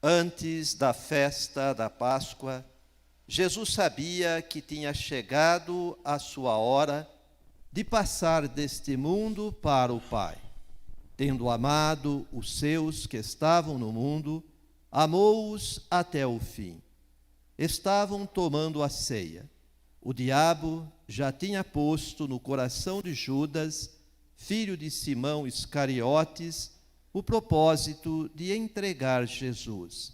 Antes da festa da Páscoa, Jesus sabia que tinha chegado a sua hora de passar deste mundo para o Pai. Tendo amado os seus que estavam no mundo, amou-os até o fim. Estavam tomando a ceia. O diabo já tinha posto no coração de Judas, filho de Simão Iscariotes, o propósito de entregar Jesus.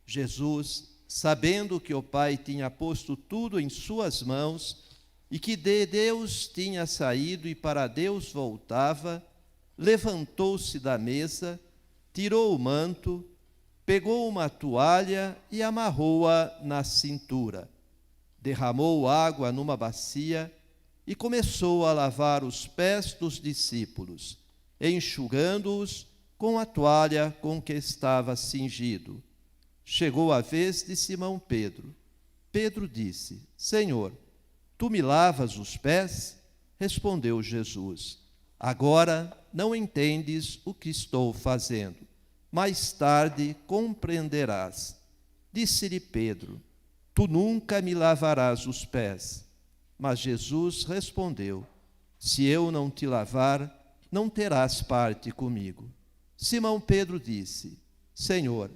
Jesus, sabendo que o Pai tinha posto tudo em suas mãos e que de Deus tinha saído e para Deus voltava, levantou-se da mesa, tirou o manto, pegou uma toalha e amarrou-a na cintura. Derramou água numa bacia e começou a lavar os pés dos discípulos, enxugando-os com a toalha com que estava cingido. Chegou a vez de Simão Pedro. Pedro disse: Senhor, tu me lavas os pés? Respondeu Jesus: Agora não entendes o que estou fazendo. Mais tarde compreenderás. Disse-lhe Pedro: Tu nunca me lavarás os pés. Mas Jesus respondeu: Se eu não te lavar, não terás parte comigo. Simão Pedro disse: Senhor,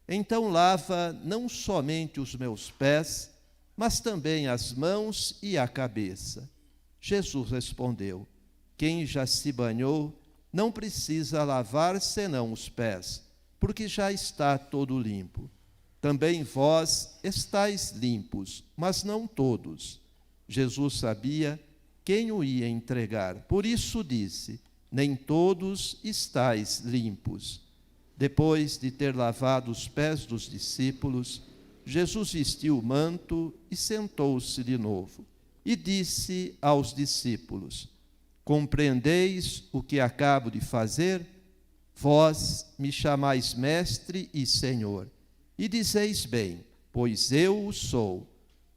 então lava não somente os meus pés, mas também as mãos e a cabeça. Jesus respondeu: Quem já se banhou não precisa lavar senão os pés, porque já está todo limpo. Também vós estáis limpos, mas não todos. Jesus sabia quem o ia entregar, por isso disse: Nem todos estáis limpos. Depois de ter lavado os pés dos discípulos, Jesus vestiu o manto e sentou-se de novo. E disse aos discípulos: Compreendeis o que acabo de fazer? Vós me chamais mestre e senhor, e dizeis bem, pois eu o sou.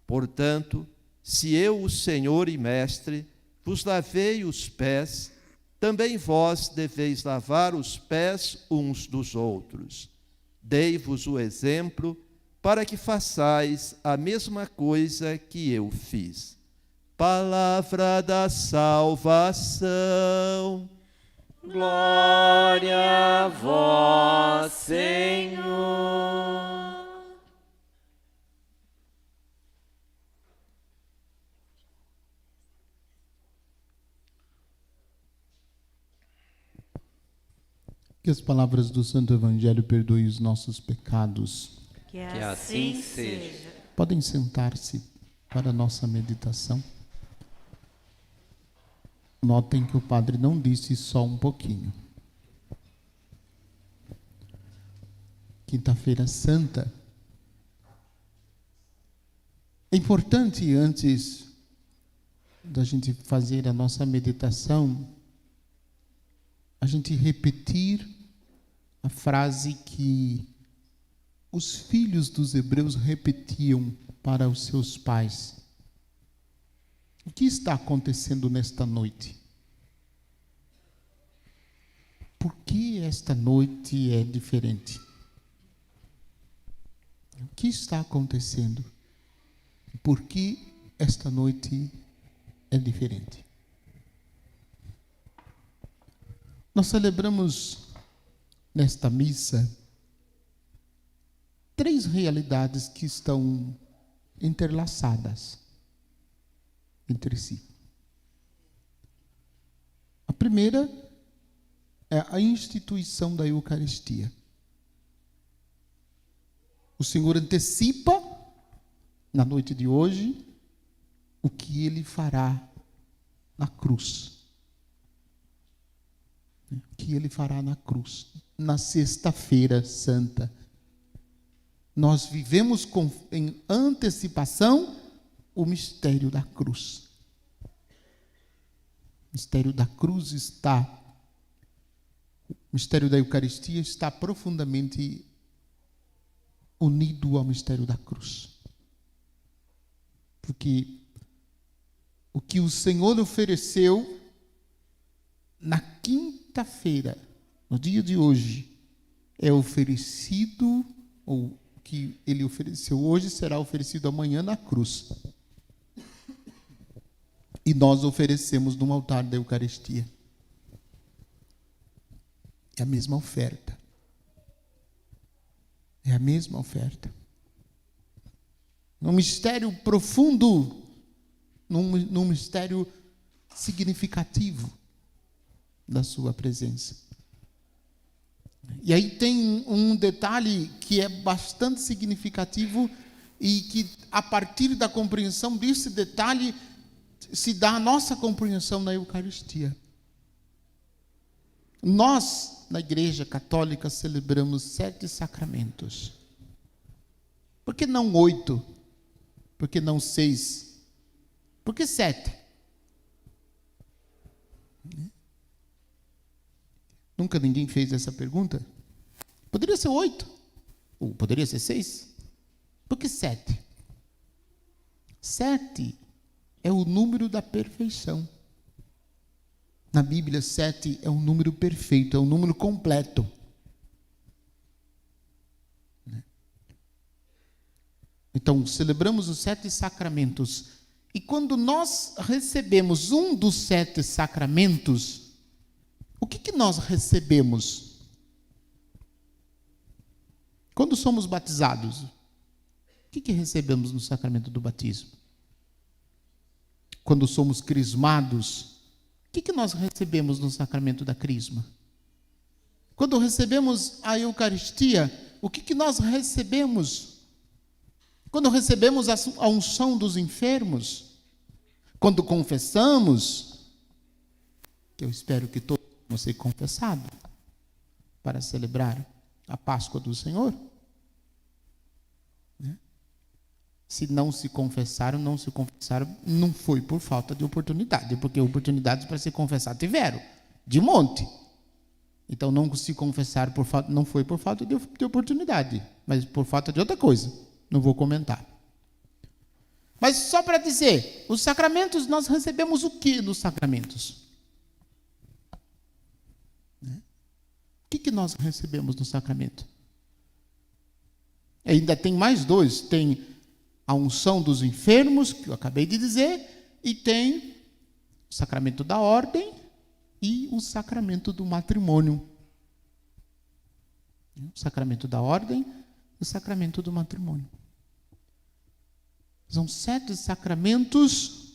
Portanto, se eu, o Senhor e mestre, vos lavei os pés, também vós deveis lavar os pés uns dos outros. Dei-vos o exemplo para que façais a mesma coisa que eu fiz. Palavra da salvação. Glória a vós, Senhor. Que as palavras do Santo Evangelho perdoem os nossos pecados. Que assim seja. Podem sentar-se para a nossa meditação. Notem que o padre não disse só um pouquinho. Quinta-feira Santa. É importante, antes da gente fazer a nossa meditação, a gente repetir a frase que os filhos dos hebreus repetiam para os seus pais. O que está acontecendo nesta noite? Por que esta noite é diferente? O que está acontecendo? Por que esta noite é diferente? Nós celebramos nesta missa 3 realidades que estão interlaçadas entre si. A primeira é a instituição da Eucaristia. O Senhor antecipa, na noite de hoje, o que Ele fará na cruz. O que Ele fará na cruz, na Sexta-feira Santa. Nós vivemos em antecipação o mistério da cruz. O mistério da cruz o mistério da Eucaristia está profundamente unido ao mistério da cruz. Porque o que o Senhor ofereceu na quinta-feira, no dia de hoje, é oferecido ou que ele ofereceu hoje, será oferecido amanhã na cruz. E nós oferecemos no altar da Eucaristia. É a mesma oferta. É a mesma oferta. Num mistério profundo, num mistério significativo da sua presença. E aí tem um detalhe que é bastante significativo e que, a partir da compreensão desse detalhe, se dá a nossa compreensão na Eucaristia. Nós, na Igreja Católica, celebramos 7 sacramentos. Por que não 8? Por que não 6? Por que 7? Nunca ninguém fez essa pergunta? Poderia ser 8, ou poderia ser 6. Por que 7? 7 é o número da perfeição. Na Bíblia, 7 é um número perfeito, é um número completo. Então, celebramos os 7 sacramentos. E quando nós recebemos um dos 7 sacramentos, o que nós recebemos? Quando somos batizados, o que recebemos no sacramento do batismo? Quando somos crismados, o que nós recebemos no sacramento da crisma? Quando recebemos a Eucaristia, o que nós recebemos? Quando recebemos a unção dos enfermos? Quando confessamos, que eu espero que todos vão ser confessados para celebrar a Páscoa do Senhor. Se não se confessaram, não foi por falta de oportunidade, porque oportunidades para se confessar tiveram, de monte. Então não se confessaram não foi por falta de oportunidade, mas por falta de outra coisa. Não vou comentar. Mas só para dizer, os sacramentos, nós recebemos o que nos sacramentos? O que nós recebemos no sacramento? Ainda tem mais 2, tem a unção dos enfermos, que eu acabei de dizer, e tem o sacramento da ordem e o sacramento do matrimônio. O sacramento da ordem e o sacramento do matrimônio. São 7 sacramentos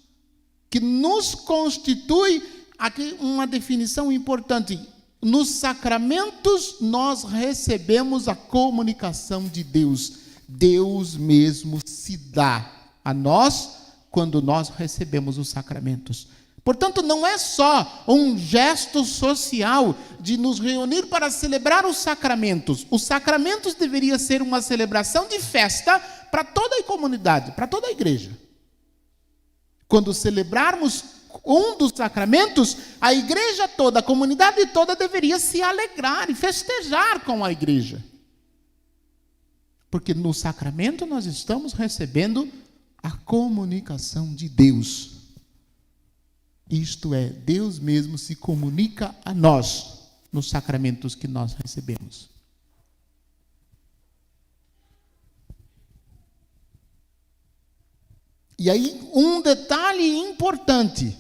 que nos constituem aqui uma definição importante. Nos sacramentos nós recebemos a comunicação de Deus. Deus mesmo se dá a nós quando nós recebemos os sacramentos. Portanto, não é só um gesto social de nos reunir para celebrar os sacramentos. Os sacramentos deveriam ser uma celebração de festa para toda a comunidade, para toda a igreja. Quando celebrarmos um dos sacramentos, a igreja toda, a comunidade toda deveria se alegrar e festejar com a igreja. Porque no sacramento nós estamos recebendo a comunicação de Deus. Isto é, Deus mesmo se comunica a nós nos sacramentos que nós recebemos. E aí, um detalhe importante.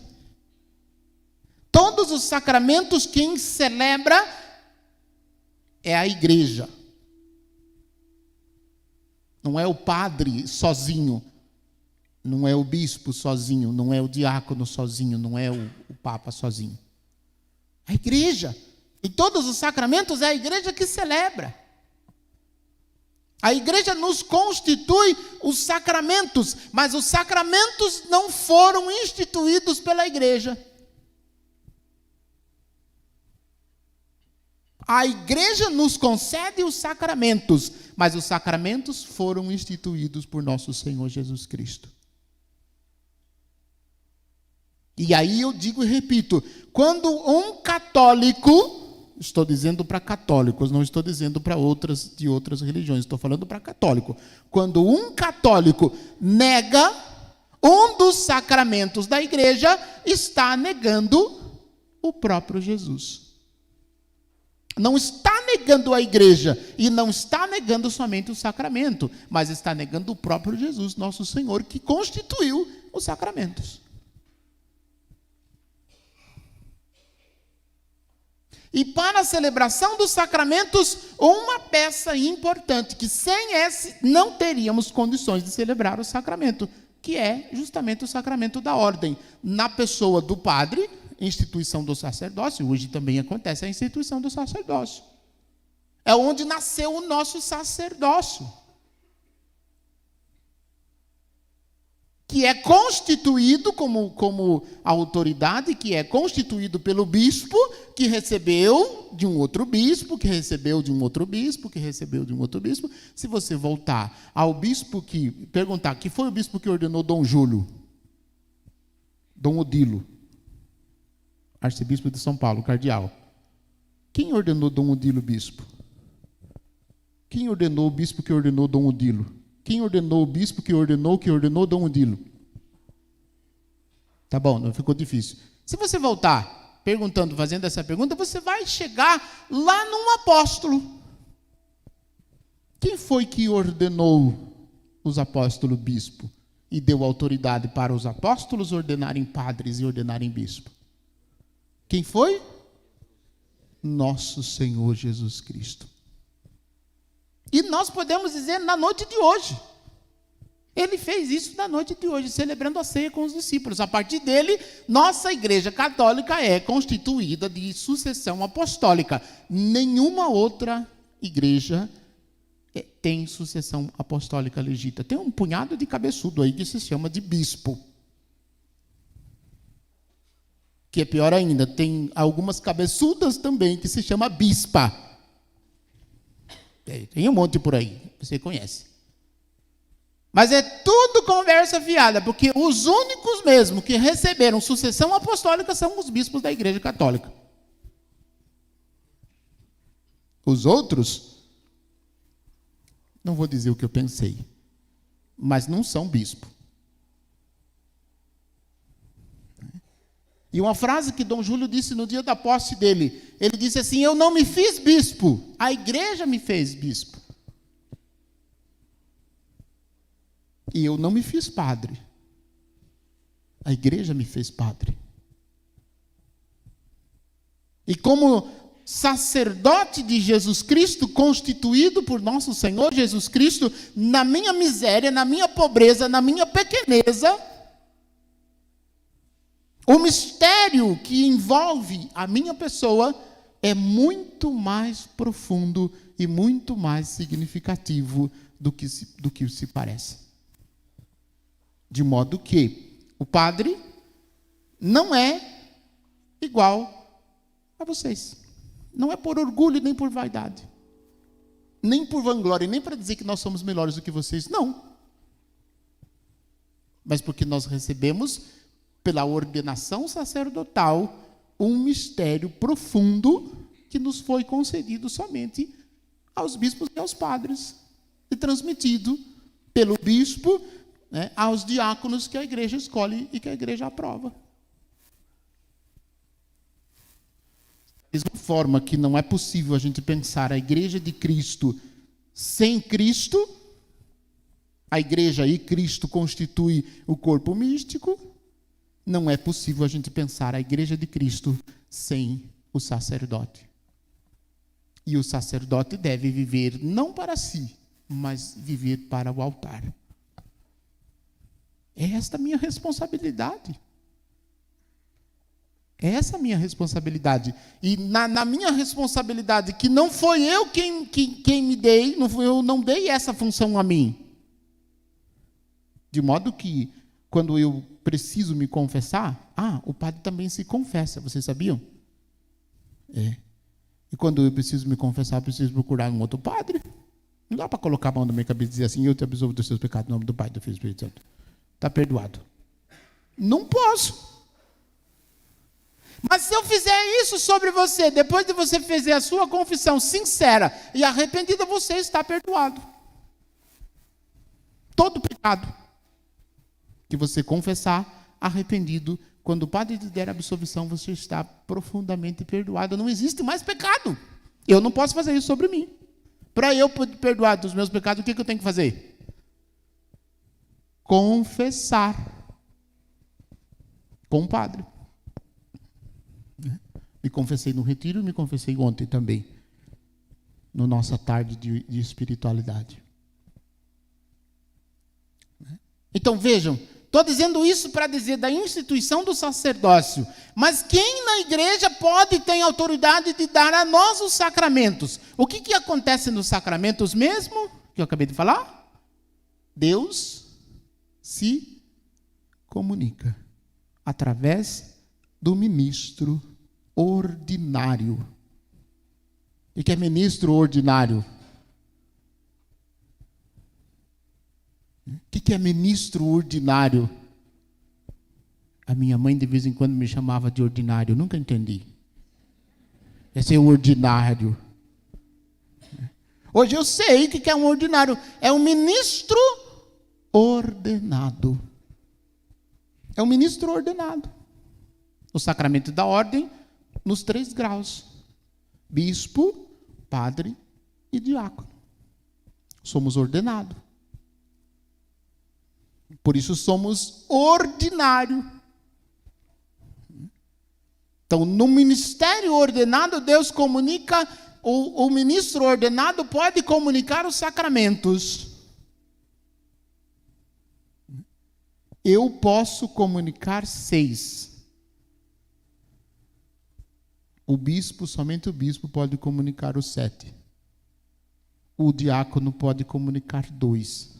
Todos os sacramentos quem celebra é a igreja. Não é o padre sozinho, não é o bispo sozinho, não é o diácono sozinho, não é o papa sozinho. A igreja, em todos os sacramentos é a igreja que celebra. A igreja nos constitui os sacramentos, mas os sacramentos não foram instituídos pela igreja. A igreja nos concede os sacramentos, mas os sacramentos foram instituídos por nosso Senhor Jesus Cristo. E aí eu digo e repito, quando um católico, estou dizendo para católicos, não estou dizendo para outras de outras religiões, estou falando para católico. Quando um católico nega um dos sacramentos da igreja, está negando o próprio Jesus. Não está negando a igreja e não está negando somente o sacramento, mas está negando o próprio Jesus, nosso Senhor, que constituiu os sacramentos. E para a celebração dos sacramentos, uma peça importante, que sem esse não teríamos condições de celebrar o sacramento, que é justamente o sacramento da ordem, na pessoa do padre, instituição do sacerdócio. Hoje também acontece a instituição do sacerdócio. É onde nasceu o nosso sacerdócio, que é constituído como autoridade, que é constituído pelo bispo, que recebeu de um outro bispo, que recebeu de um outro bispo, que recebeu de um outro bispo. Se você voltar ao bispo perguntar, que foi o bispo que ordenou Dom Júlio? Dom Odilo, arcebispo de São Paulo, cardeal. Quem ordenou Dom Odilo bispo? Quem ordenou o bispo que ordenou Dom Odilo? Quem ordenou o bispo que ordenou Dom Odilo? Tá bom, não ficou difícil. Se você voltar perguntando, fazendo essa pergunta, você vai chegar lá num apóstolo. Quem foi que ordenou os apóstolos bispo e deu autoridade para os apóstolos ordenarem padres e ordenarem bispo? Quem foi? Nosso Senhor Jesus Cristo. E nós podemos dizer na noite de hoje. Ele fez isso na noite de hoje, celebrando a ceia com os discípulos. A partir dele, nossa Igreja Católica é constituída de sucessão apostólica. Nenhuma outra igreja tem sucessão apostólica legítima. Tem um punhado de cabeçudo aí que se chama de bispo. Que é pior ainda, tem algumas cabeçudas também que se chama bispa. Tem um monte por aí, você conhece. Mas é tudo conversa fiada, porque os únicos mesmo que receberam sucessão apostólica são os bispos da Igreja Católica. Os outros, não vou dizer o que eu pensei, mas não são bispo. E uma frase que Dom Júlio disse no dia da posse dele, ele disse assim: eu não me fiz bispo, a igreja me fez bispo. E eu não me fiz padre, a igreja me fez padre. E como sacerdote de Jesus Cristo, constituído por nosso Senhor Jesus Cristo, na minha miséria, na minha pobreza, na minha pequeneza, o mistério que envolve a minha pessoa é muito mais profundo e muito mais significativo do que se parece. De modo que o padre não é igual a vocês. Não é por orgulho nem por vaidade, nem por vanglória, nem para dizer que nós somos melhores do que vocês, não. Mas porque nós recebemos, pela ordenação sacerdotal, um mistério profundo que nos foi concedido somente aos bispos e aos padres, e transmitido pelo bispo, aos diáconos que a igreja escolhe e que a igreja aprova. Da mesma forma que não é possível a gente pensar a igreja de Cristo sem Cristo, a igreja e Cristo constitui o corpo místico, não é possível a gente pensar a igreja de Cristo sem o sacerdote. E o sacerdote deve viver não para si, mas viver para o altar. É esta a minha responsabilidade. É essa a minha responsabilidade. E na minha responsabilidade, que não foi eu quem me dei, eu não dei essa função a mim. De modo que, quando eu preciso me confessar, o padre também se confessa, vocês sabiam? E quando eu preciso me confessar, eu preciso procurar um outro padre. Não dá para colocar a mão na minha cabeça e dizer assim: eu te absolvo dos seus pecados em nome do Pai, do Filho e do Espírito Santo. Está perdoado. Não posso. Mas se eu fizer isso sobre você, depois de você fazer a sua confissão sincera e arrependida, você está perdoado. Todo pecado que você confessar arrependido, quando o padre te der a absolvição, você está profundamente perdoado. Não existe mais pecado. Eu não posso fazer isso sobre mim. Para eu poder perdoar dos meus pecados, o que eu tenho que fazer? Confessar com o padre. Me confessei no retiro e me confessei ontem também, no nossa tarde de espiritualidade. Então vejam, estou dizendo isso para dizer da instituição do sacerdócio, mas quem na igreja pode ter autoridade de dar a nós os sacramentos? O que acontece nos sacramentos mesmo, que eu acabei de falar? Deus se comunica através do ministro ordinário. O que é ministro ordinário? O que é ministro ordinário? A minha mãe de vez em quando me chamava de ordinário, eu nunca entendi. Esse é o ordinário. Hoje eu sei o que é um ordinário. É um ministro ordenado. É um ministro ordenado. O sacramento da ordem, nos 3 graus: bispo, padre e diácono. Somos ordenados. Por isso somos ordinário. Então, no ministério ordenado, Deus comunica, o ministro ordenado pode comunicar os sacramentos. Eu posso comunicar 6. Somente o bispo pode comunicar os 7. O diácono pode comunicar 2.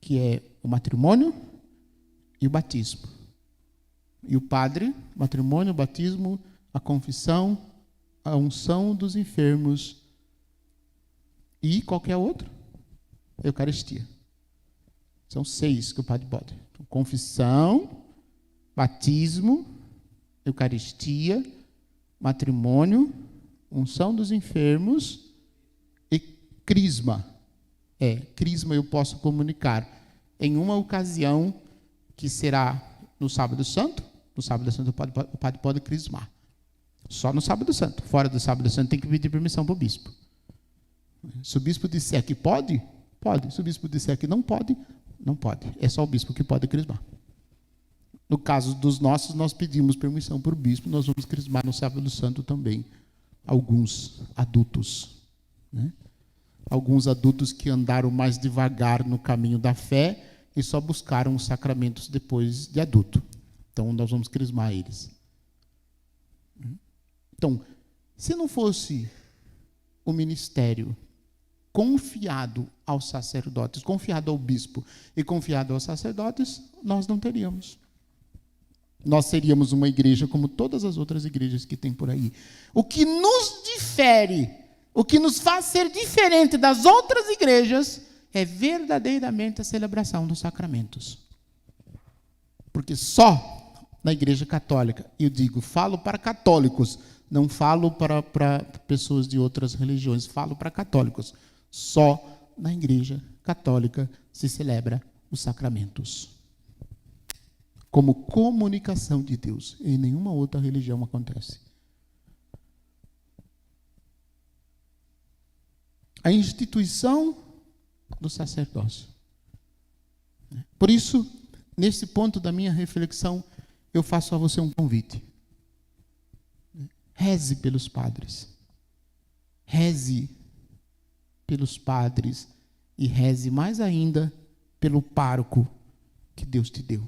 Que é o matrimônio e o batismo. E o padre, matrimônio, o batismo, a confissão, a unção dos enfermos e qualquer outro, a Eucaristia. São 6 que o padre pode. Então, confissão, batismo, Eucaristia, matrimônio, unção dos enfermos e crisma. Crisma eu posso comunicar em uma ocasião que será no Sábado Santo. No Sábado Santo o padre pode crismar. Só no Sábado Santo. Fora do Sábado Santo tem que pedir permissão para o bispo. Se o bispo disser que pode, pode. Se o bispo disser que não pode, não pode. É só o bispo que pode crismar. No caso dos nossos, nós pedimos permissão para o bispo. Nós vamos crismar no Sábado Santo também alguns adultos, né? Alguns adultos que andaram mais devagar no caminho da fé e só buscaram os sacramentos depois de adulto. Então, nós vamos crismar eles. Então, se não fosse o ministério confiado aos sacerdotes, confiado ao bispo e confiado aos sacerdotes, nós não teríamos. Nós seríamos uma igreja como todas as outras igrejas que tem por aí. O que nos difere, o que nos faz ser diferente das outras igrejas é verdadeiramente a celebração dos sacramentos. Porque só na igreja católica, eu digo, falo para católicos, não falo para pessoas de outras religiões, falo para católicos. Só na igreja católica se celebra os sacramentos. Como comunicação de Deus. Em nenhuma outra religião acontece. A instituição do sacerdócio. Por isso, nesse ponto da minha reflexão, eu faço a você um convite. Reze pelos padres. Reze pelos padres e reze mais ainda pelo pároco que Deus te deu.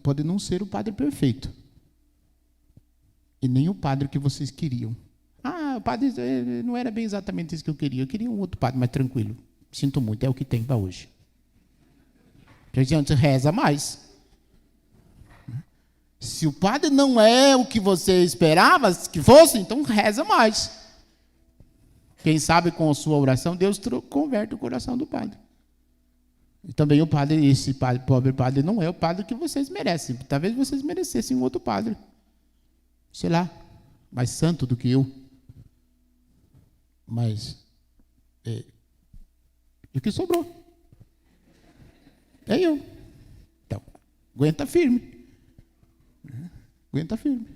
Pode não ser o padre perfeito. E nem o padre que vocês queriam. O padre não era bem exatamente isso que eu queria. Eu queria um outro padre mais tranquilo. Sinto muito, é o que tem para hoje. A gente reza mais. Se o padre não é o que você esperava que fosse, então reza mais. Quem sabe com a sua oração, Deus converte o coração do padre. E também o padre, esse padre, pobre padre, não é o padre que vocês merecem. Talvez vocês merecessem um outro padre. Sei lá, mais santo do que eu. Mas, e o que sobrou? É eu. Então, aguenta firme. Aguenta firme.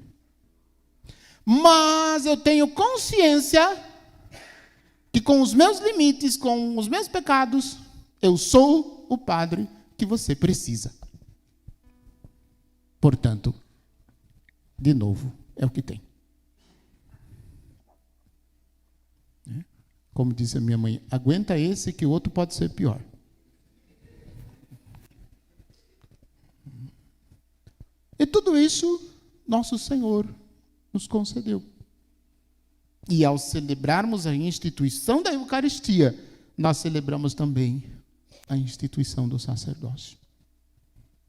Mas eu tenho consciência que com os meus limites, com os meus pecados, eu sou o padre que você precisa. Portanto, de novo, é o que tem. Como disse a minha mãe, aguenta esse que o outro pode ser pior. E tudo isso, nosso Senhor nos concedeu. E ao celebrarmos a instituição da Eucaristia, nós celebramos também a instituição do sacerdócio.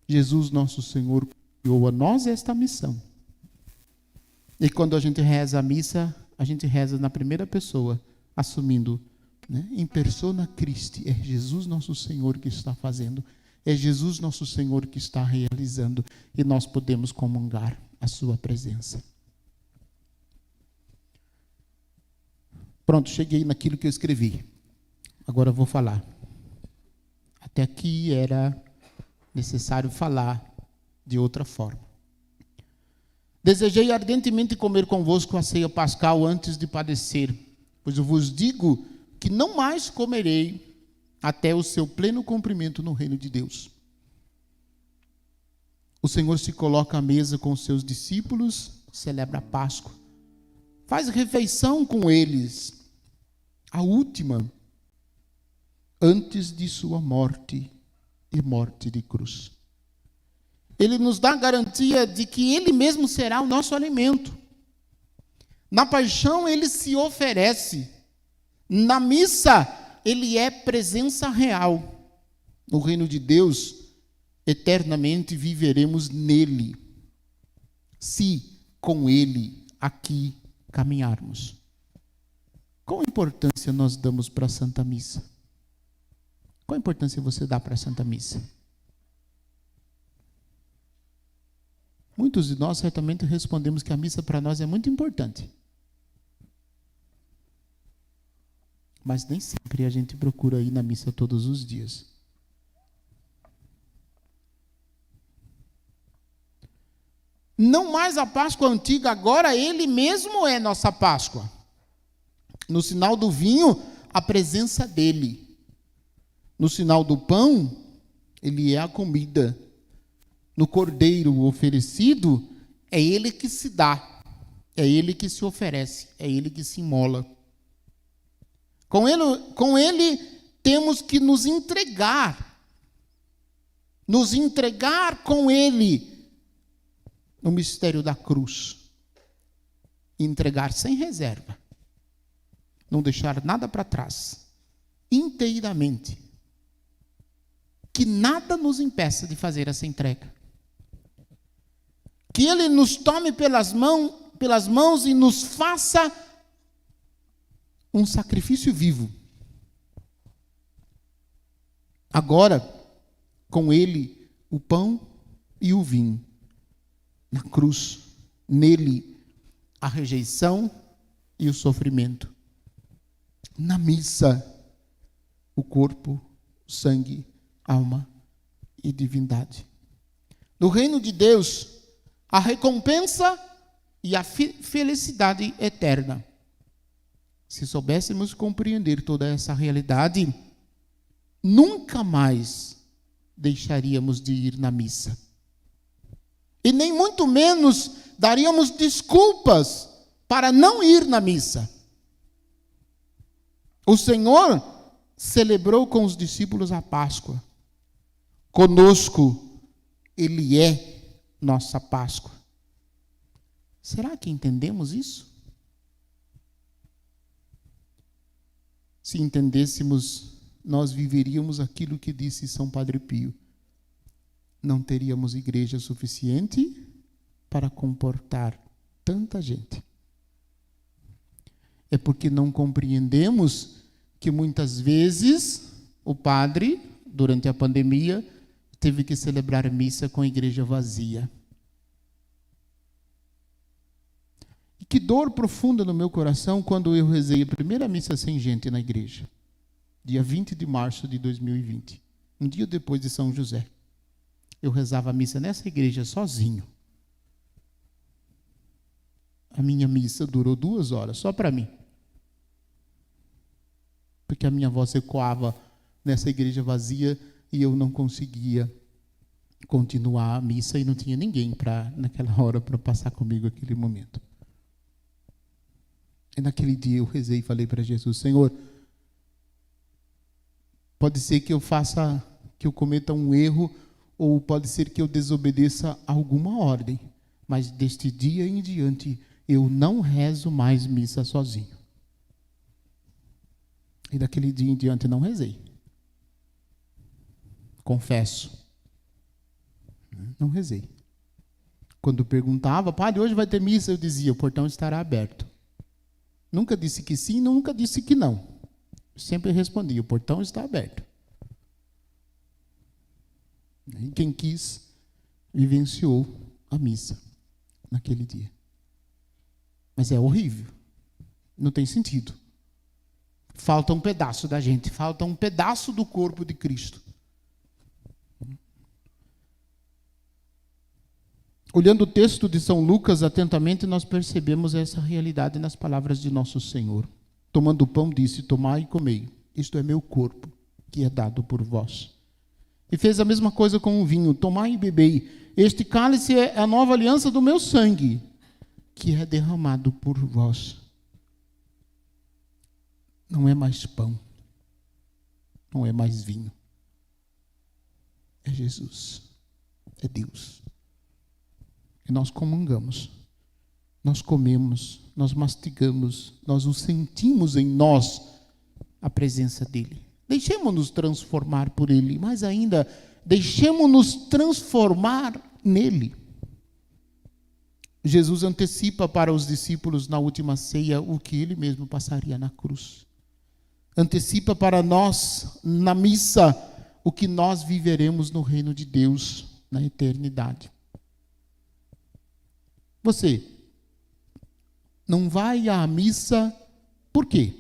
Jesus, nosso Senhor, criou a nós esta missão. E quando a gente reza a missa, a gente reza na primeira pessoa, assumindo, em persona Christi, é Jesus nosso Senhor que está fazendo, é Jesus nosso Senhor que está realizando, e nós podemos comungar a sua presença. Pronto, cheguei naquilo que eu escrevi. Agora eu vou falar. Até aqui era necessário falar de outra forma. Desejei ardentemente comer convosco a ceia pascal antes de padecer, pois eu vos digo que não mais comerei até o seu pleno cumprimento no reino de Deus. O Senhor se coloca à mesa com os seus discípulos, celebra a Páscoa, faz refeição com eles, a última, antes de sua morte e morte de cruz. Ele nos dá a garantia de que Ele mesmo será o nosso alimento. Na paixão, Ele se oferece. Na missa, Ele é presença real. No reino de Deus, eternamente viveremos nele, se com Ele aqui caminharmos. Qual a importância nós damos para a Santa Missa? Qual a importância você dá para a Santa Missa? Muitos de nós certamente respondemos que a missa para nós é muito importante. Mas nem sempre a gente procura ir na missa todos os dias. Não mais a Páscoa antiga, agora Ele mesmo é nossa Páscoa. No sinal do vinho, a presença dEle. No sinal do pão, Ele é a comida. No cordeiro oferecido, é Ele que se dá, é Ele que se oferece, é Ele que se imola. Com ele temos que nos entregar com Ele no mistério da cruz. Entregar sem reserva, não deixar nada para trás, inteiramente. Que nada nos impeça de fazer essa entrega. Que Ele nos tome pelas mãos e nos faça um sacrifício vivo. Agora, com Ele, o pão e o vinho. Na cruz, nele, a rejeição e o sofrimento. Na missa, o corpo, o sangue, alma e divindade. No reino de Deus, a recompensa e a felicidade eterna. Se soubéssemos compreender toda essa realidade, nunca mais deixaríamos de ir na missa. E nem muito menos daríamos desculpas para não ir na missa. O Senhor celebrou com os discípulos a Páscoa. Conosco, Ele é nossa Páscoa. Será que entendemos isso? Se entendêssemos, nós viveríamos aquilo que disse São Padre Pio. Não teríamos igreja suficiente para comportar tanta gente. É porque não compreendemos que muitas vezes o padre, durante a pandemia, teve que celebrar missa com a igreja vazia. E que dor profunda no meu coração quando eu rezei a primeira missa sem gente na igreja. Dia 20 de março de 2020. Um dia depois de São José. Eu rezava a missa nessa igreja sozinho. a minha missa durou 2 horas, só para mim. Porque a minha voz ecoava nessa igreja vazia e eu não conseguia continuar a missa e não tinha ninguém naquela hora para passar comigo aquele momento. E naquele dia eu rezei e falei para Jesus: Senhor, pode ser que eu cometa um erro, ou pode ser que eu desobedeça alguma ordem, mas deste dia em diante eu não rezo mais missa sozinho. E daquele dia em diante não rezei. Confesso. Não rezei. Quando perguntava: Padre, hoje vai ter missa? Eu dizia: o portão estará aberto. Nunca disse que sim, nunca disse que não. Sempre respondia: o portão está aberto. E quem quis, vivenciou a missa naquele dia. Mas é horrível. Não tem sentido. Falta um pedaço da gente, falta um pedaço do corpo de Cristo. Olhando o texto de São Lucas atentamente, nós percebemos essa realidade nas palavras de nosso Senhor. Tomando o pão, disse: tomai e comei, isto é meu corpo, que é dado por vós. E fez a mesma coisa com o vinho: tomai e bebei, este cálice é a nova aliança do meu sangue, que é derramado por vós. Não é mais pão, não é mais vinho, é Jesus, é Deus. E nós comungamos, nós comemos, nós mastigamos, nós o sentimos em nós, a presença dele. Deixemos-nos transformar por ele, mas ainda, deixemos-nos transformar nele. Jesus antecipa para os discípulos na última ceia o que ele mesmo passaria na cruz. Antecipa para nós, na missa, o que nós viveremos no reino de Deus, na eternidade. Você não vai à missa por quê?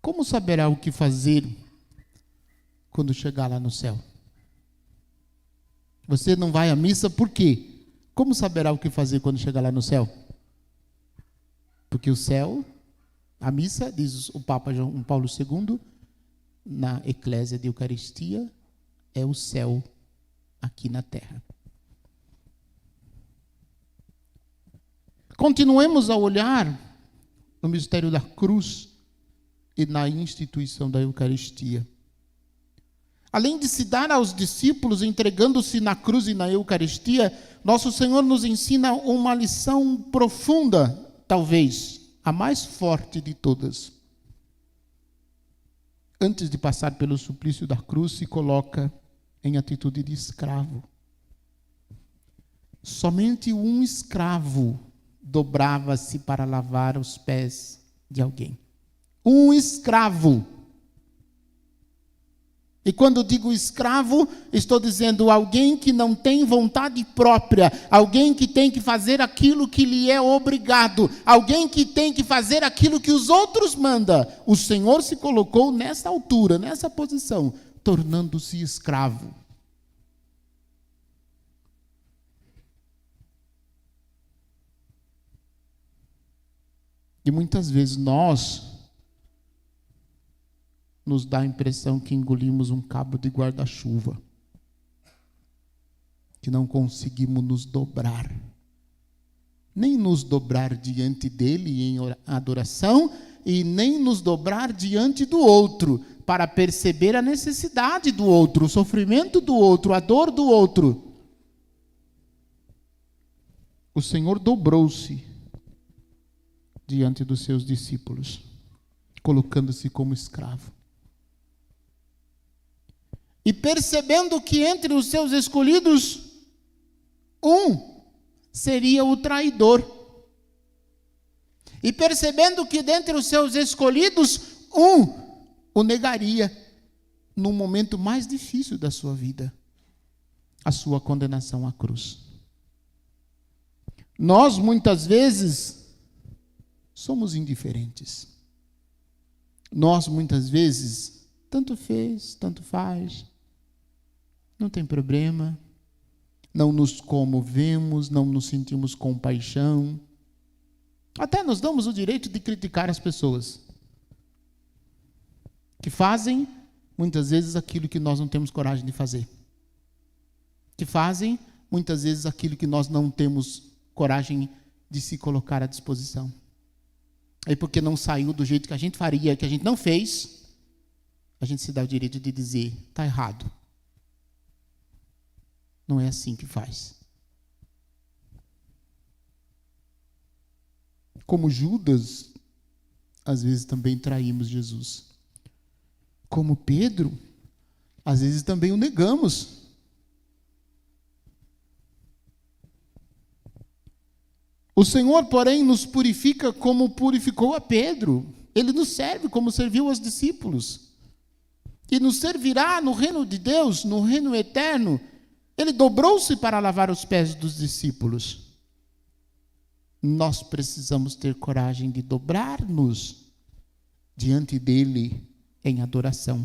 Como saberá o que fazer quando chegar lá no céu? Você não vai à missa por quê? Como saberá o que fazer quando chegar lá no céu? Porque o céu, a missa, diz o Papa João Paulo II, na Eclésia de Eucaristia, é o céu aqui na terra. Continuemos a olhar no mistério da cruz e na instituição da Eucaristia. Além de se dar aos discípulos, entregando-se na cruz e na Eucaristia, nosso Senhor nos ensina uma lição profunda, talvez a mais forte de todas. Antes de passar pelo suplício da cruz, se coloca em atitude de escravo. Somente um escravo dobrava-se para lavar os pés de alguém. Um escravo. E quando digo escravo, estou dizendo alguém que não tem vontade própria, alguém que tem que fazer aquilo que lhe é obrigado, alguém que tem que fazer aquilo que os outros mandam. O Senhor se colocou nessa altura, nessa posição, tornando-se escravo. E muitas vezes nos dá a impressão que engolimos um cabo de guarda-chuva, que não conseguimos nos dobrar, nem nos dobrar diante dele em adoração, e nem nos dobrar diante do outro, para perceber a necessidade do outro, o sofrimento do outro, a dor do outro. O Senhor dobrou-se diante dos seus discípulos, colocando-se como escravo. E percebendo que entre os seus escolhidos, um seria o traidor. E percebendo que dentre os seus escolhidos, um o negaria no momento mais difícil da sua vida, a sua condenação à cruz. Nós, muitas vezes, somos indiferentes. Nós, muitas vezes, tanto fez, tanto faz. não tem problema, não nos comovemos, não nos sentimos compaixão. Até nos damos o direito de criticar as pessoas que fazem, muitas vezes, aquilo que nós não temos coragem de fazer. Que fazem, muitas vezes, aquilo que nós não temos coragem de se colocar à disposição. Aí porque não saiu do jeito que a gente faria, que a gente não fez, a gente se dá o direito de dizer, está errado. Não é assim que faz. Como Judas, às vezes também traímos Jesus. Como Pedro, às vezes também o negamos. O Senhor, porém, nos purifica como purificou a Pedro. Ele nos serve como serviu aos discípulos. E nos servirá no reino de Deus, no reino eterno. Ele dobrou-se para lavar os pés dos discípulos. Nós precisamos ter coragem de dobrar-nos diante dele em adoração.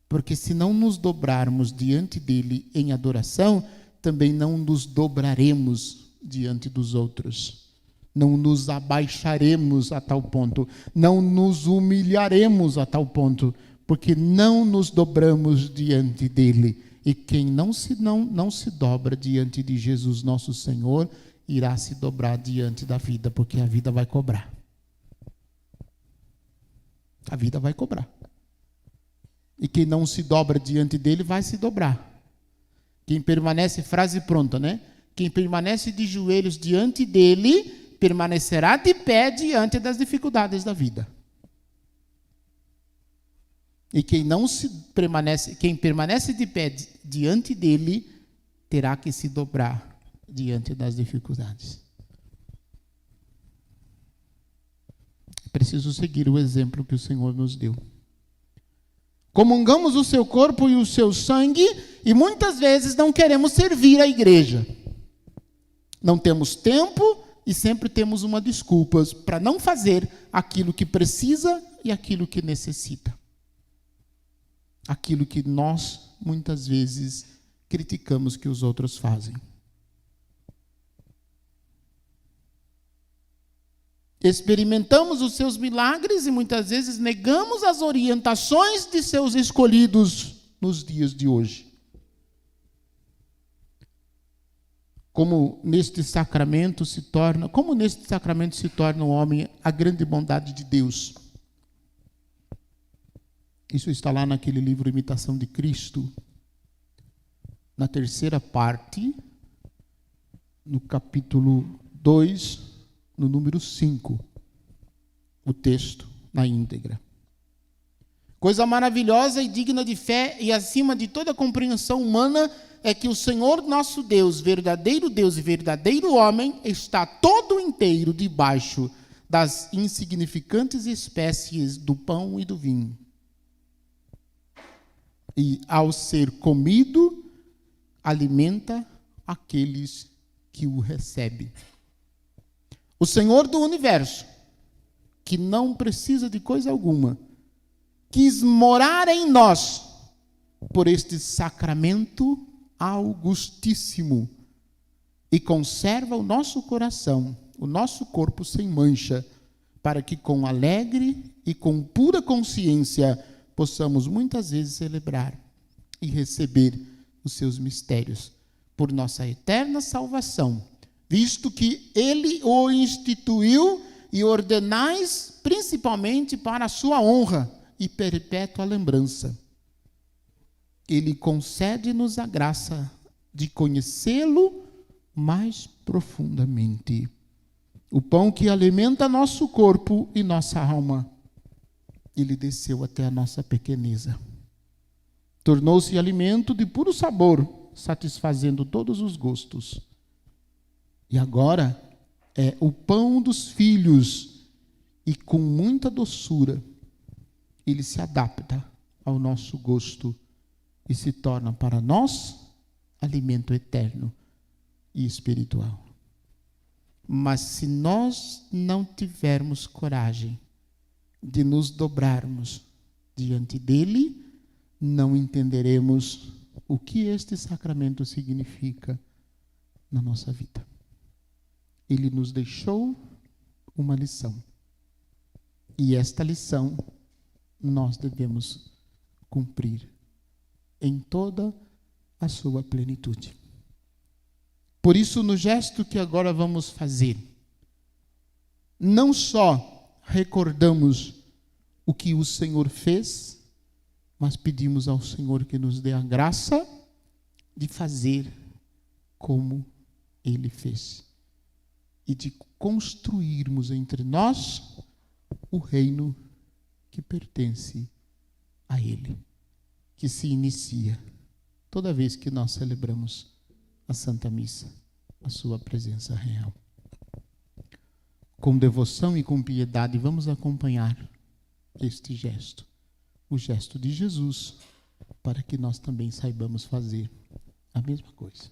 Porque se não nos dobrarmos diante dele em adoração, também não nos dobraremos diante dos outros. Não nos abaixaremos a tal ponto. Não nos humilharemos a tal ponto. Porque não nos dobramos diante dele. E quem não se dobra diante de Jesus nosso Senhor, irá se dobrar diante da vida, porque a vida vai cobrar. A vida vai cobrar. E quem não se dobra diante dele, vai se dobrar. Quem permanece, frase pronta, né? Quem permanece de joelhos diante dele, permanecerá de pé diante das dificuldades da vida. E quem permanece de pé diante dele, terá que se dobrar diante das dificuldades. Preciso seguir o exemplo que o Senhor nos deu. Comungamos o seu corpo e o seu sangue, e muitas vezes não queremos servir a igreja. Não temos tempo e sempre temos uma desculpa para não fazer aquilo que precisa e aquilo que necessita. Aquilo que nós, muitas vezes, criticamos que os outros fazem. Experimentamos os seus milagres e muitas vezes negamos as orientações de seus escolhidos nos dias de hoje. Como neste sacramento se torna o homem a grande bondade de Deus. Isso está lá naquele livro Imitação de Cristo, na terceira parte, no capítulo 2, no número 5, o texto na íntegra. Coisa maravilhosa e digna de fé e acima de toda compreensão humana é que o Senhor nosso Deus e verdadeiro homem, está todo inteiro debaixo das insignificantes espécies do pão e do vinho. E, ao ser comido, alimenta aqueles que o recebem. O Senhor do universo, que não precisa de coisa alguma, quis morar em nós por este sacramento augustíssimo e conserva o nosso coração, o nosso corpo sem mancha, para que com alegre e com pura consciência possamos muitas vezes celebrar e receber os seus mistérios por nossa eterna salvação, visto que ele o instituiu e ordenais principalmente para a sua honra e perpétua lembrança. Ele concede-nos a graça de conhecê-lo mais profundamente. O pão que alimenta nosso corpo e nossa alma, ele desceu até a nossa pequeneza. Tornou-se alimento de puro sabor, satisfazendo todos os gostos. E agora é o pão dos filhos, e com muita doçura, ele se adapta ao nosso gosto e se torna para nós alimento eterno e espiritual. Mas se nós não tivermos coragem de nos dobrarmos diante dele, não entenderemos o que este sacramento significa na nossa vida. Ele nos deixou uma lição. E esta lição nós devemos cumprir em toda a sua plenitude. Por isso, no gesto que agora vamos fazer, não só recordamos o que o Senhor fez, mas pedimos ao Senhor que nos dê a graça de fazer como Ele fez e de construirmos entre nós o reino que pertence a Ele, que se inicia toda vez que nós celebramos a Santa Missa, a sua presença real. Com devoção e com piedade, vamos acompanhar este gesto, o gesto de Jesus, para que nós também saibamos fazer a mesma coisa.